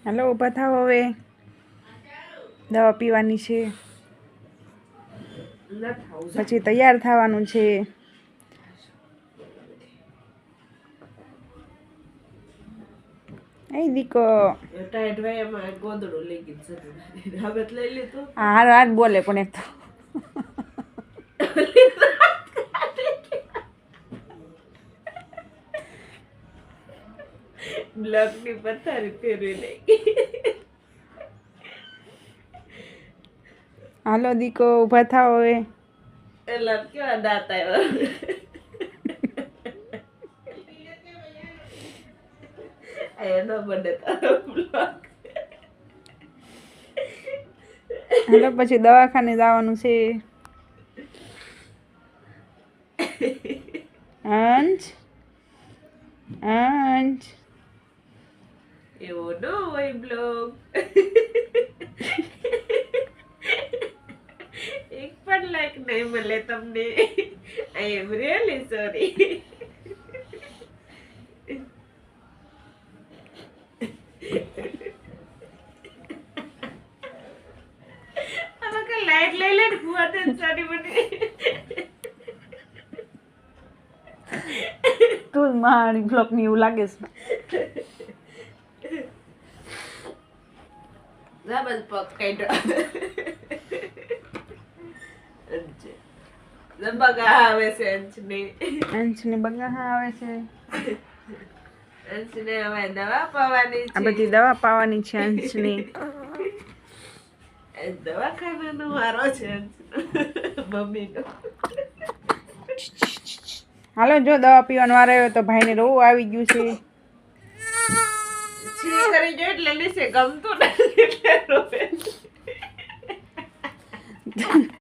હાલો ઊભા થાવ હવે દવા પીવાની છે પછી તૈયાર થવાનું છે એ દીકો હારો હાથ બોલે પણ એક તો બ્લોક ની પથારી ફેરવી લઈ હાલો દીકો ઊભા થાવ હવે એલા કેવા દાંત આવ્યા એનો બને તારો બ્લોક હાલો પછી દવાખાને જવાનું છે અંશ અંશ એવો ન હોય બ્લોગ એક પણ લાઈક નહીં મળે તમને આઈ એમ રિયલી સોરી આમાં કે લાઈટ લઈ લે ભૂવા તે સારી બની તું મારી બ્લોક ની એવું લાગે છે બસ પગ કાઢ્યો બગા આવે છે અંશની બગા આવે છે અંશને હવે દવા પાવાની આ બધી દવા પાવાની છે અંશની દવાખાનાનો વારો છે મમ્મીનો હાલો જો દવા પીવાનો વારો આવ્યો તો ભાઈને રોવું આવી ગયું છે છી કરી જો એટલે લીસે ગમતું નથી